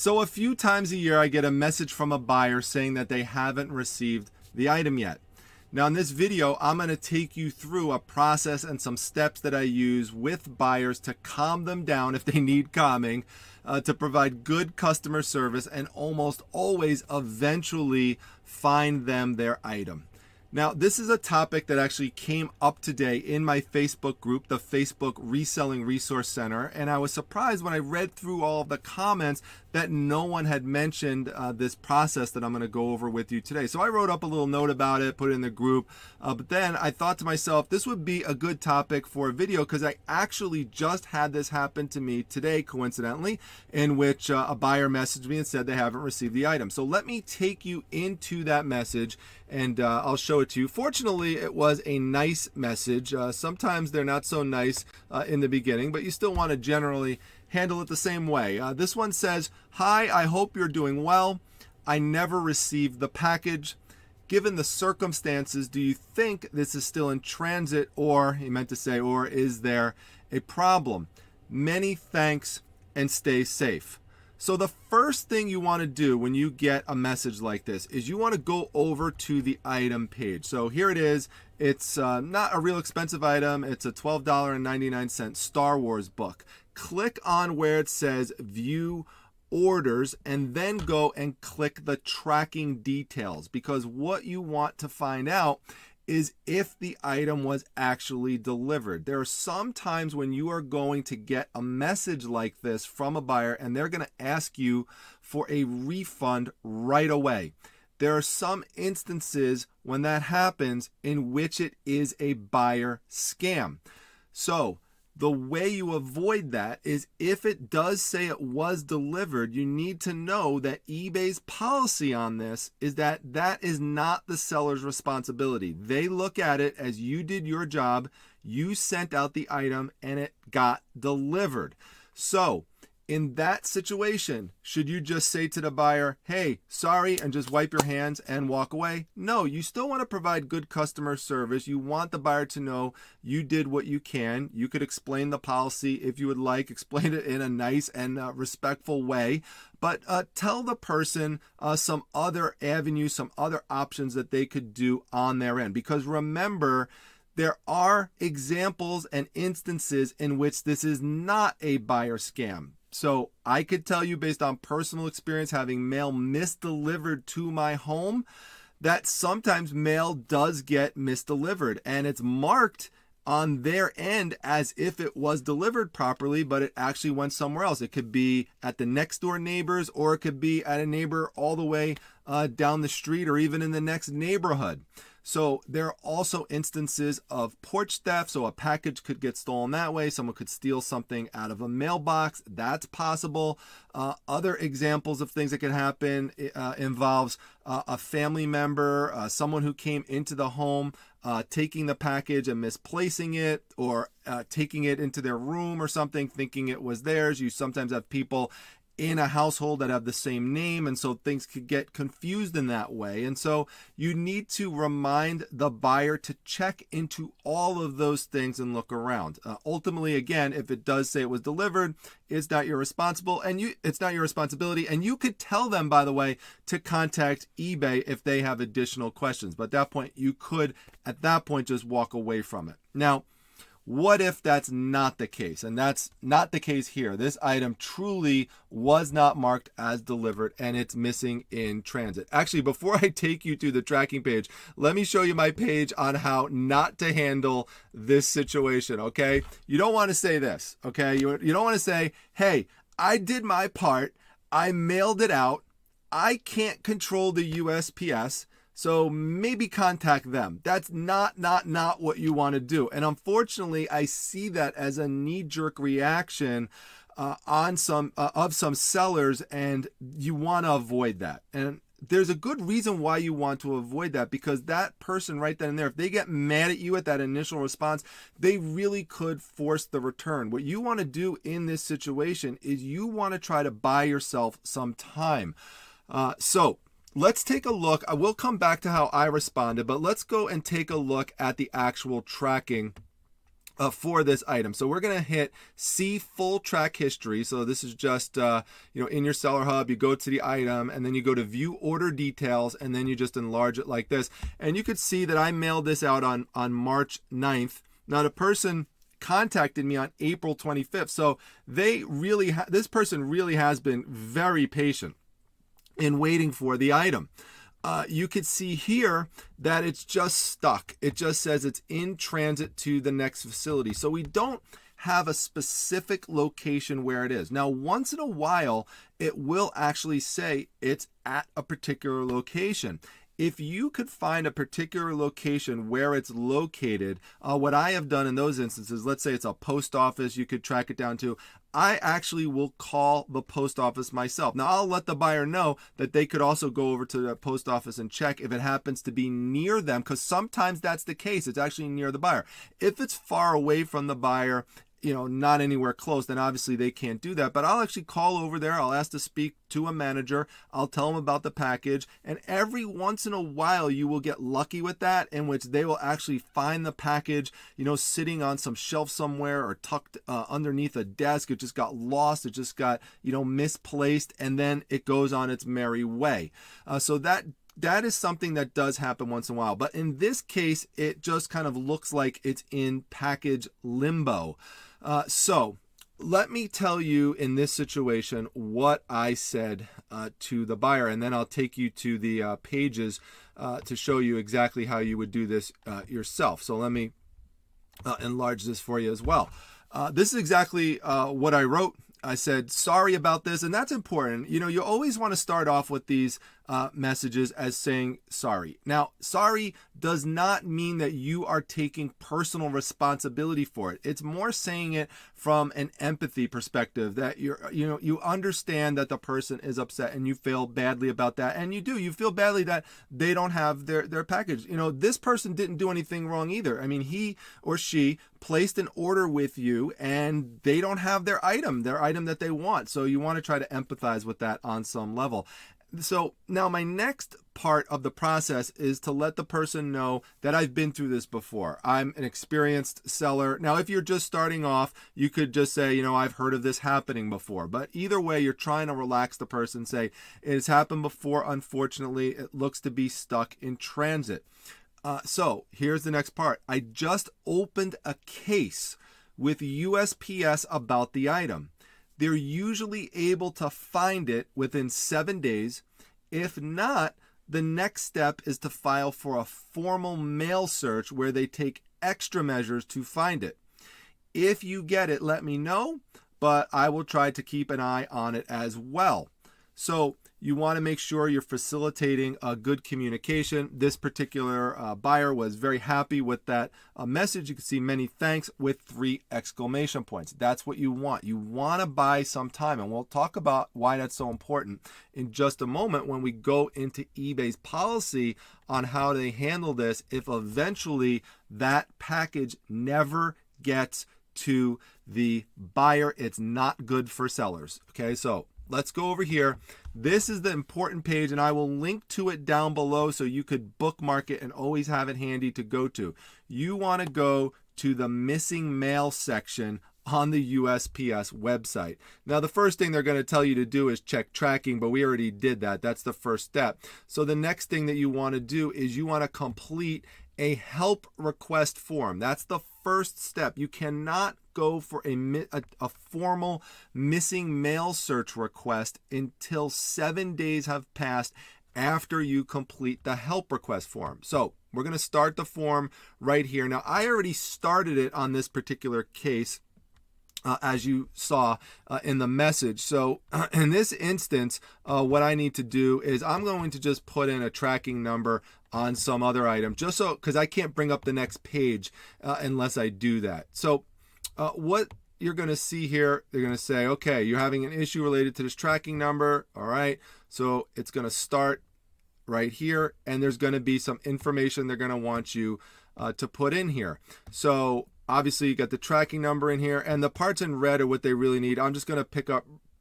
So a few times a year I get a message from a buyer saying that they haven't received the item yet. Now in this video, I'm going to take you through a process and some steps that I use with buyers to calm them down if they need calming, to provide good customer service and almost always eventually find them their item. Now, this is a topic that actually came up today in my Facebook group, the Facebook Reselling Resource Center, and I was surprised when I read through all of the comments that no one had mentioned this process that I'm going to go over with you today. So I wrote up a little note about it, put it in the group, but then I thought to myself, this would be a good topic for a video because I actually just had this happen to me today, coincidentally, in which a buyer messaged me and said they haven't received the item. So let me take you into that message and I'll show it to you. Fortunately, it was a nice message. Sometimes they're not so nice in the beginning, but you still want to generally handle it the same way. This one says, "Hi, I hope you're doing well. I never received the package. Given the circumstances, do you think this is still in transit, or," he meant to say, "or is there a problem? Many thanks and stay safe." So the first thing you want to do when you get a message like this is you want to go over to the item page. So here it is. It's not a real expensive item. It's a $12.99 Star Wars book. Click on where it says View Orders and then go and click the tracking details, because what you want to find out is if the item was actually delivered. There are some times when you are going to get a message like this from a buyer and they're going to ask you for a refund right away. There are some instances when that happens in which it is a buyer scam. So the way you avoid that is, if it does say it was delivered, you need to know that eBay's policy on this is that that is not the seller's responsibility. They look at it as you did your job, you sent out the item, and it got delivered. So in that situation, should you just say to the buyer, "Hey, sorry," and just wipe your hands and walk away? No, you still want to provide good customer service. You want the buyer to know you did what you can. You could explain the policy if you would like, explain it in a nice and respectful way, but tell the person some other avenues, some other options that they could do on their end. Because remember, there are examples and instances in which this is not a buyer scam. So I could tell you, based on personal experience, having mail misdelivered to my home, that sometimes mail does get misdelivered and it's marked on their end as if it was delivered properly, but it actually went somewhere else. It could be at the next door neighbors, or it could be at a neighbor all the way down the street, or even in the next neighborhood. So there are also instances of porch theft. So a package could get stolen that way. Someone could steal something out of a mailbox. That's possible. Other examples of things that can happen involves a family member, someone who came into the home, taking the package and misplacing it, or taking it into their room or something, thinking it was theirs. You sometimes have people in a household that have the same name, and so things could get confused in that way. And so you need to remind the buyer to check into all of those things and look around. Ultimately, again, if it does say it was delivered, it's not your it's not your responsibility. And you could tell them, by the way, to contact eBay if they have additional questions. But at that point, you could, at that point, just walk away from it. Now, what if that's not the case? And that's not the case here. This item truly was not marked as delivered and it's missing in transit. Actually, before I take you to the tracking page, let me show you my page on how not to handle this situation, okay? You don't want to say this, okay? You don't want to say, "Hey, I did my part. I mailed it out. I can't control the USPS. So maybe contact them." That's not what you want to do. And unfortunately, I see that as a knee-jerk reaction of some sellers, and you want to avoid that. And there's a good reason why you want to avoid that, because that person right then and there, if they get mad at you at that initial response, they really could force the return. What you want to do in this situation is you want to try to buy yourself some time. So let's take a look. I will come back to how I responded, but let's go and take a look at the actual tracking for this item. So we're going to hit see full track history. So this is just, in your seller hub, you go to the item and then you go to view order details and then you just enlarge it like this. And you could see that I mailed this out on March 9th. Now the person contacted me on April 25th. So this person really has been very patient in waiting for the item. You could see here that it's just stuck. It just says it's in transit to the next facility. So we don't have a specific location where it is. Now, once in a while, it will actually say it's at a particular location. If you could find a particular location where it's located, what I have done in those instances, let's say it's a post office, you could track it down to, I actually will call the post office myself. Now, I'll let the buyer know that they could also go over to the post office and check if it happens to be near them, because sometimes that's the case. It's actually near the buyer. If it's far away from the buyer, not anywhere close, then obviously they can't do that. But I'll actually call over there. I'll ask to speak to a manager. I'll tell them about the package. And every once in a while, you will get lucky with that, in which they will actually find the package, sitting on some shelf somewhere or tucked underneath a desk. It just got lost. It just got, misplaced. And then it goes on its merry way. So that is something that does happen once in a while. But in this case, it just kind of looks like it's in package limbo. So let me tell you in this situation what I said to the buyer, and then I'll take you to the pages to show you exactly how you would do this yourself. So let me enlarge this for you as well. This is exactly what I wrote. I said, sorry about this. And that's important. You always want to start off with these messages as saying sorry. Now, sorry does not mean that you are taking personal responsibility for it. It's more saying it from an empathy perspective, that you understand that the person is upset and you feel badly about that. And you feel badly that they don't have their package. This person didn't do anything wrong either. I mean, he or she placed an order with you and they don't have their item that they want. So you want to try to empathize with that on some level. So now my next part of the process is to let the person know that I've been through this before. I'm an experienced seller. Now, if you're just starting off, you could just say, I've heard of this happening before. But either way, you're trying to relax the person, say, it has happened before. Unfortunately, it looks to be stuck in transit. So here's the next part. I just opened a case with USPS about the item. They're usually able to find it within 7 days. If not, the next step is to file for a formal mail search where they take extra measures to find it. If you get it, let me know, but I will try to keep an eye on it as well. So you want to make sure you're facilitating a good communication. This particular buyer was very happy with that message. You can see many thanks with 3 exclamation points. That's what you want. You want to buy some time, and we'll talk about why that's so important in just a moment when we go into eBay's policy on how they handle this if eventually that package never gets to the buyer. It's not good for sellers. Okay, so let's go over here. This is the important page, and I will link to it down below so you could bookmark it and always have it handy to go to. You want to go to the missing mail section on the USPS website. Now, the first thing they're going to tell you to do is check tracking, but we already did that. That's the first step. So the next thing that you want to do is you want to complete a help request form. That's the first step. You cannot go for a formal missing mail search request until 7 days have passed after you complete the help request form. So we're going to start the form right here. Now, I already started it on this particular case, as you saw in the message. So in this instance, what I need to do is I'm going to just put in a tracking number on some other item, just so, because I can't bring up the next page unless I do that. So what you're going to see here, they're going to say, okay, you're having an issue related to this tracking number. All right. So it's going to start right here, and there's going to be some information they're going to want you to put in here. So obviously you got the tracking number in here, and the parts in red are what they really need. I'm just going to pick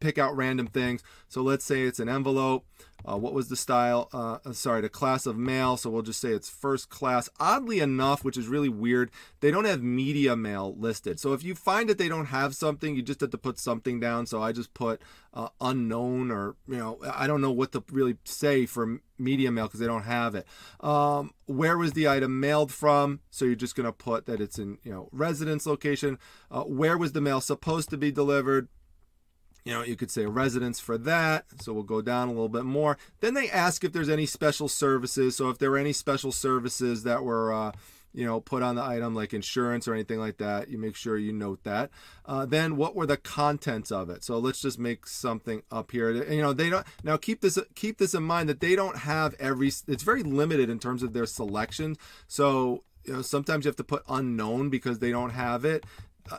pick out random things. So let's say it's an envelope. What was the style? The class of mail. So we'll just say it's first class. Oddly enough, which is really weird, they don't have media mail listed. So if you find that they don't have something, you just have to put something down. So I just put unknown, or, I don't know what to really say for media mail because they don't have it. Where was the item mailed from? So you're just going to put that it's in, residence location. Where was the mail supposed to be delivered? You could say a residence for that. So we'll go down a little bit more. Then they ask if there's any special services. So if there were any special services that were, put on the item, like insurance or anything like that, you make sure you note that. Then what were the contents of it? So let's just make something up here. They don't, now keep this in mind that they don't have it's very limited in terms of their selection. So, sometimes you have to put unknown because they don't have it.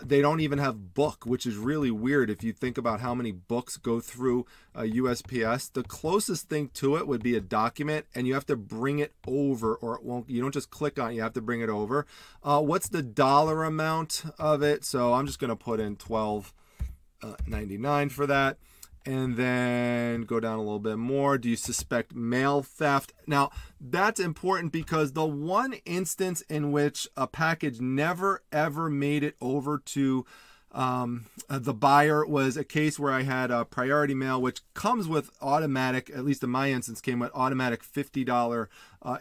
They don't even have book, which is really weird if you think about how many books go through USPS. The closest thing to it would be a document, and you have to bring it over, or it won't. You don't just click on it, you have to bring it over. What's the dollar amount of it? So I'm just going to put in $12.99 for that. And then go down a little bit more. Do you suspect mail theft? Now, that's important because the one instance in which a package never ever made it over to the buyer was a case where I had a priority mail, which comes with automatic, at least in my instance, came with automatic $50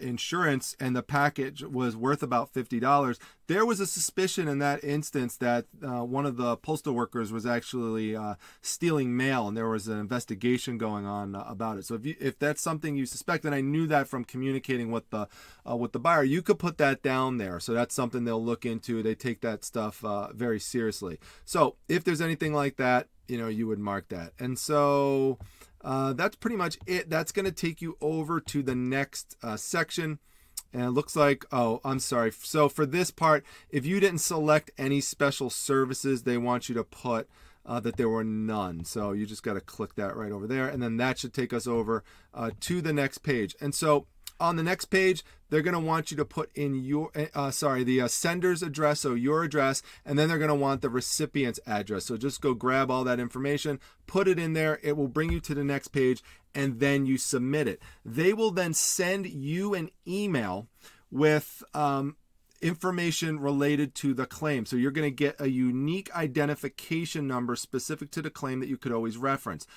insurance, and the package was worth about $50. There was a suspicion in that instance that one of the postal workers was actually stealing mail, and there was an investigation going on about it. So if that's something you suspect, and I knew that from communicating with the buyer, you could put that down there. So that's something they'll look into. They take that stuff very seriously. So if there's anything like that, you would mark that. And so that's pretty much it. That's going to take you over to the next section. And it looks like, oh, I'm sorry. So for this part, if you didn't select any special services, they want you to put that there were none. So you just got to click that right over there. And then that should take us over to the next page. And so on the next page, they're going to want you to put in the sender's address, so your address, and then they're going to want the recipient's address. So just go grab all that information, put it in there. It will bring you to the next page, and then you submit it. They will then send you an email with information related to the claim. So you're going to get a unique identification number specific to the claim that you could always reference.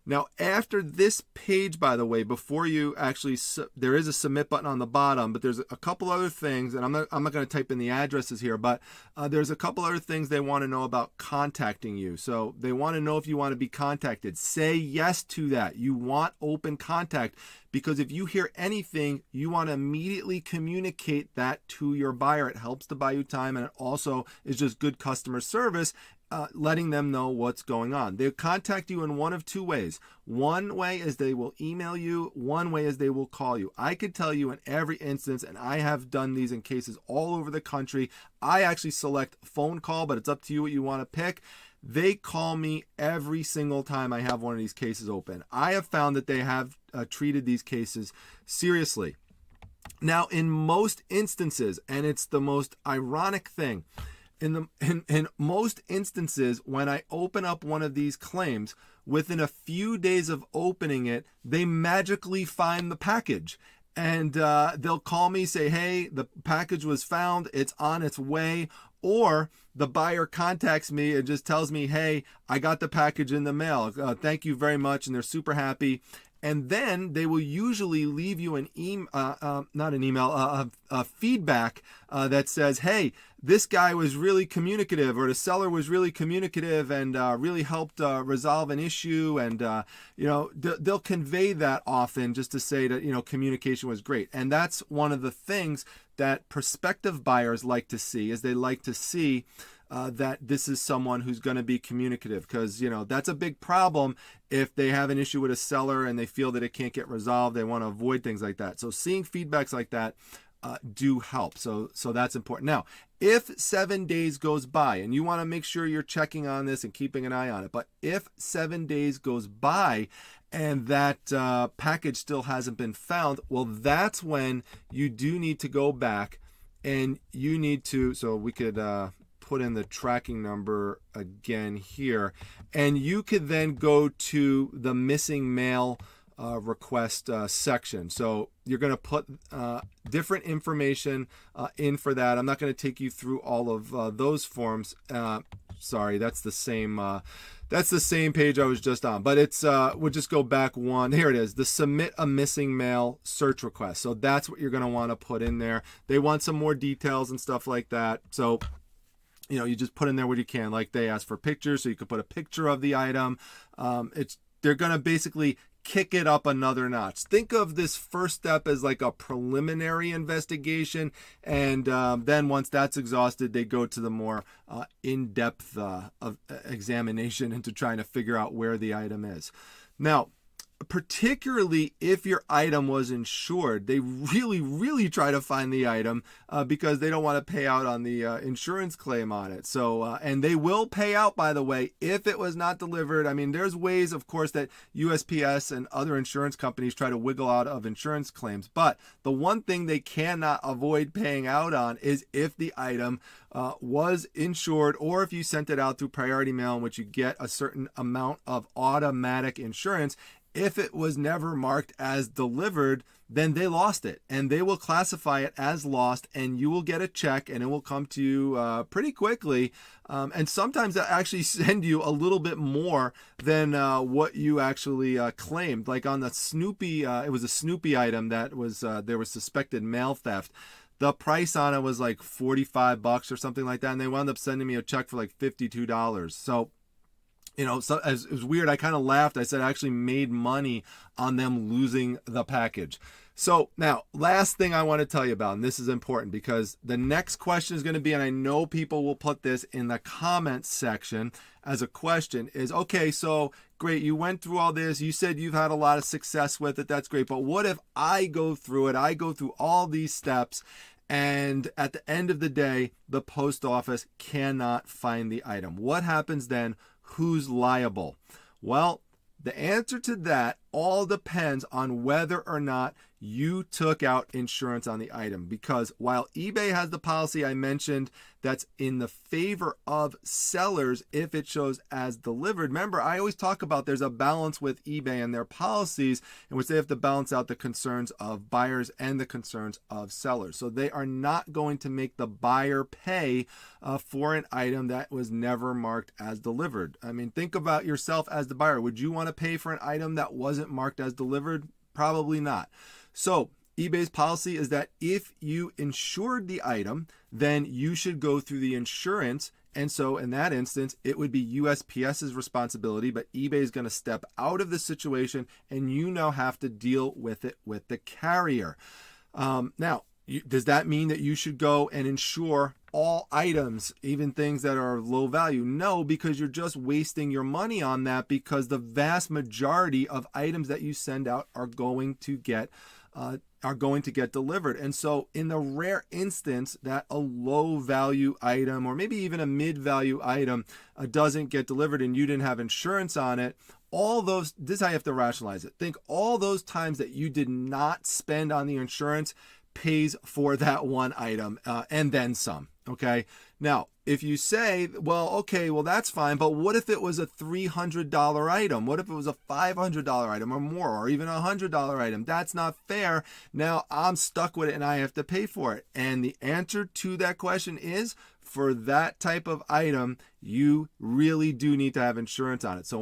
Now, after this page, by the way, before you actually, there is a submit button on the bottom, but there's a couple other things, and I'm not going to type in the addresses here, but there's a couple other things they want to know about contacting you. So they want to know if you want to be contacted. Say yes to that. You want open contact, because if you hear anything, you want to immediately communicate that to your buyer. It helps to buy you time, and it also is just good customer service. Letting them know what's going on. They'll contact you in one of two ways. One way is they will email you. One way is they will call you. I could tell you in every instance, and I have done these in cases all over the country, I actually select phone call, but it's up to you what you want to pick. They call me every single time I have one of these cases open. I have found that they have treated these cases seriously. Now, in most instances, and it's the most ironic thing, in most instances, when I open up one of these claims, within a few days of opening it, they magically find the package. And they'll call me, say, hey, the package was found, it's on its way. Or the buyer contacts me and just tells me, hey, I got the package in the mail. Thank you very much. And they're super happy. And then they will usually leave you an feedback that says, hey, this guy was really communicative, or the seller was really communicative and really helped resolve an issue. And, they'll convey that often just to say that, communication was great. And that's one of the things that prospective buyers like to see, is they like to see that this is someone who's going to be communicative, because that's a big problem. If they have an issue with a seller and they feel that it can't get resolved, they want to avoid things like that. So seeing feedbacks like that do help. So that's important. Now, if 7 days goes by, and you want to make sure you're checking on this and keeping an eye on it, but if 7 days goes by and that package still hasn't been found, well, that's when you do need to go back and you need to, so we could put in the tracking number again here. And you could then go to the missing mail request section. So you're going to put different information in for that. I'm not going to take you through all of those forms. Sorry, that's the same. That's the same page I was just on, but it's we'll just go back one. Here it is, the submit a missing mail search request. So that's what you're going to want to put in there. They want some more details and stuff like that. So you just put in there what you can. Like they ask for pictures, so you could put a picture of the item. They're going to basically kick it up another notch. Think of this first step as like a preliminary investigation, and then once that's exhausted, they go to the more in-depth examination into trying to figure out where the item is. Now, particularly if your item was insured, they really try to find the item because they don't want to pay out on the insurance claim on it. So and they will pay out, by the way, if it was not delivered. I mean, there's ways, of course, that USPS and other insurance companies try to wiggle out of insurance claims, but the one thing they cannot avoid paying out on is if the item was insured, or if you sent it out through priority mail, in which you get a certain amount of automatic insurance. If it was never marked as delivered, then they lost it, and they will classify it as lost, and you will get a check, and it will come to you pretty quickly. And sometimes they actually send you a little bit more than what you actually claimed. Like on the Snoopy, it was a Snoopy item that was there was suspected mail theft. The price on it was like $45 or something like that, and they wound up sending me a check for like $52. So so it was weird. I kind of laughed. I said I actually made money on them losing the package. So now, last thing I want to tell you about, and this is important because the next question is going to be, and I know people will put this in the comments section as a question, is, okay, so great, you went through all this. You said you've had a lot of success with it. That's great. But what if I go through it? I go through all these steps, and at the end of the day, the post office cannot find the item. What happens then? Who's liable? Well, the answer to that all depends on whether or not you took out insurance on the item, because while eBay has the policy I mentioned that's in the favor of sellers if it shows as delivered, remember I always talk about there's a balance with eBay and their policies in which they have to balance out the concerns of buyers and the concerns of sellers. So they are not going to make the buyer pay for an item that was never marked as delivered. I mean, think about yourself as the buyer. Would you want to pay for an item that wasn't marked as delivered? Probably not. So eBay's policy is that if you insured the item, then you should go through the insurance. And so in that instance, it would be USPS's responsibility, but eBay is going to step out of the situation and you now have to deal with it with the carrier. Now, does that mean that you should go and insure all items, even things that are low value? No, because you're just wasting your money on that, because the vast majority of items that you send out are going to get delivered. And so in the rare instance that a low value item or maybe even a mid value item doesn't get delivered and you didn't have insurance on it, all those, this is how you have to rationalize it. Think all those times that you did not spend on the insurance pays for that one item and then some. Okay. Now, if you say, well, okay, well, that's fine, but what if it was a $300 item? What if it was a $500 item or more, or even a $100 item? That's not fair. Now I'm stuck with it and I have to pay for it. And the answer to that question is, for that type of item, you really do need to have insurance on it. So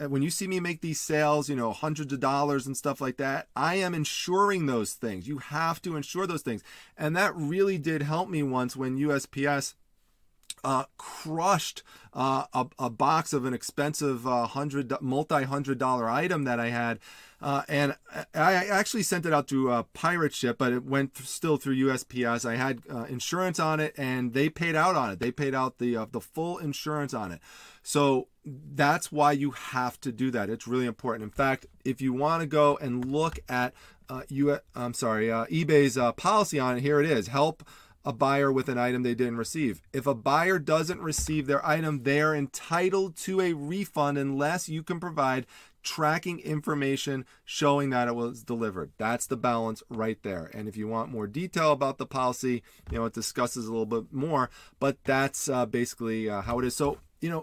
when you see me make these sales, hundreds of dollars and stuff like that, I am insuring those things. You have to insure those things. And that really did help me once when USPS crushed a box of an expensive multi-$100 item that I had. And I actually sent it out through a pirate ship, but it went still through USPS. I had insurance on it and they paid out on it. They paid out the full insurance on it. So that's why you have to do that. It's really important. In fact, if you want to go and look at eBay's policy on it, here it is. Help a buyer with an item they didn't receive. If a buyer doesn't receive their item, they are entitled to a refund unless you can provide tracking information showing that it was delivered. That's the balance right there. And if you want more detail about the policy, it discusses a little bit more, but that's basically how it is. So,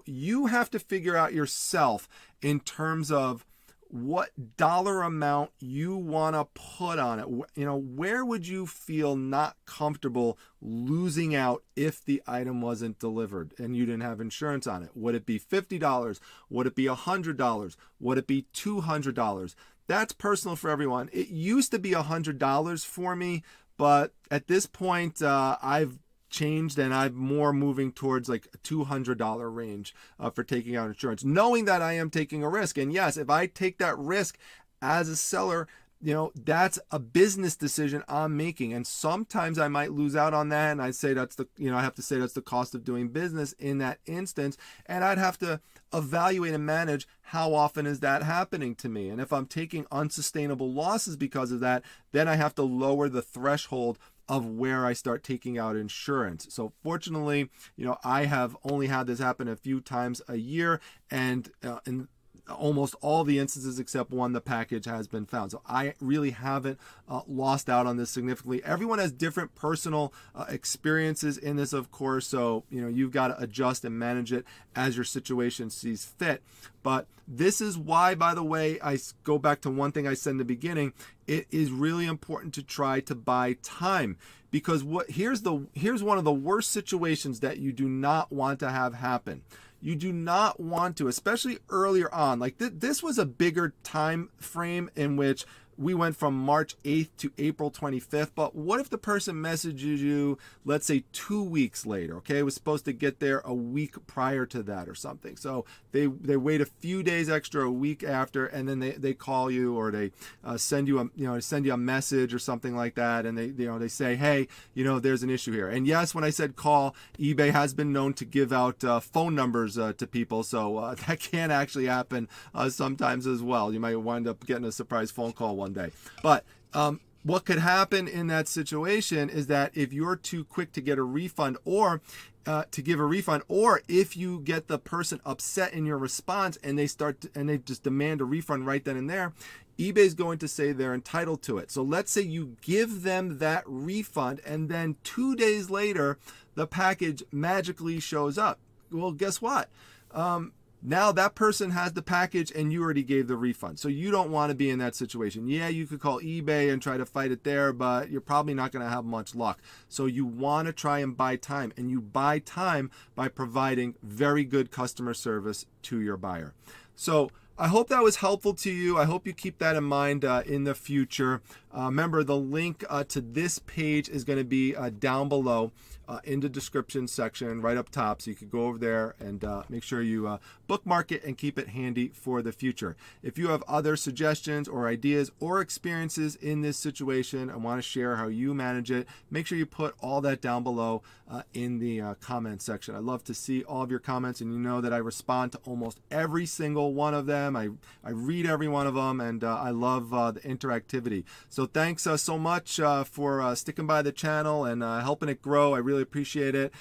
you have to figure out yourself in terms of what dollar amount you want to put on it. Where would you feel not comfortable losing out if the item wasn't delivered and you didn't have insurance on it? Would it be $50? Would it be $100? Would it be $200? That's personal for everyone. It used to be $100 for me, but at this point, I've changed and I'm more moving towards like a $200 range for taking out insurance, knowing that I am taking a risk. And yes, if I take that risk as a seller, that's a business decision I'm making. And sometimes I might lose out on that. And I say I have to say that's the cost of doing business in that instance. And I'd have to evaluate and manage how often is that happening to me. And if I'm taking unsustainable losses because of that, then I have to lower the threshold of where I start taking out insurance. So fortunately, I have only had this happen a few times a year, and in almost all the instances except one, the package has been found. So I really haven't lost out on this significantly. Everyone has different personal experiences in this, of course. So, you've got to adjust and manage it as your situation sees fit. But this is why, by the way, I go back to one thing I said in the beginning. It is really important to try to buy time, because here's one of the worst situations that you do not want to have happen. You do not want to, especially earlier on. Like this was a bigger time frame in which we went from March 8th to April 25th. But what if the person messages you, let's say 2 weeks later? Okay, it was supposed to get there a week prior to that or something. So they wait a few days extra, a week after, and then they call you, or they send you a message or something like that, and they say, hey, there's an issue here. And yes, when I said call, eBay has been known to give out phone numbers to people, so that can actually happen sometimes as well. You might wind up getting a surprise phone call one day. But what could happen in that situation is that if you're too quick to get a refund or to give a refund, or if you get the person upset in your response and they just demand a refund right then and there, eBay is going to say they're entitled to it. So let's say you give them that refund and then 2 days later the package magically shows up. Well, guess what? Now that person has the package and you already gave the refund. So you don't want to be in that situation. Yeah, you could call eBay and try to fight it there, but you're probably not going to have much luck. So you want to try and buy time, and you buy time by providing very good customer service to your buyer. So I hope that was helpful to you. I hope you keep that in mind in the future. Remember, the link to this page is going to be down below in the description section right up top. So you can go over there and make sure you bookmark it and keep it handy for the future. If you have other suggestions or ideas or experiences in this situation and want to share how you manage it, make sure you put all that down below in the comment section. I love to see all of your comments, and you know that I respond to almost every single one of them. I read every one of them, and I love the interactivity. So thanks so much for sticking by the channel and helping it grow. I really appreciate it.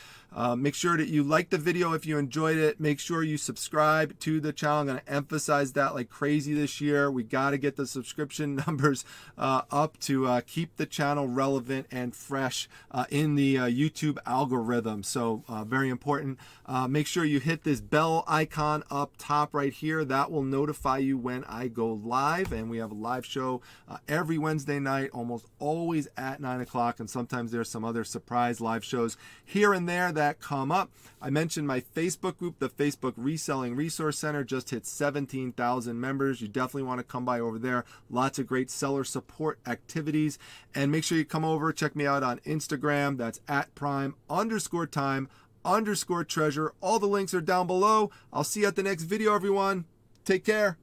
Make sure that you like the video if you enjoyed it. Make sure you subscribe to the channel. I'm going to emphasize that like crazy this year. We got to get the subscription numbers up to keep the channel relevant and fresh in the YouTube algorithm. So very important. Make sure you hit this bell icon up top right here. That will notify you when I go live. And we have a live show every Wednesday night, almost always at 9 o'clock. And sometimes there's some other surprise live shows here and there that come up. I mentioned my Facebook group, the Facebook Reselling Resource Center, just hit 17,000 members. You definitely want to come by over there. Lots of great seller support activities. And make sure you come over, check me out on Instagram. That's @prime_time_treasure. All the links are down below. I'll see you at the next video, everyone. Take care.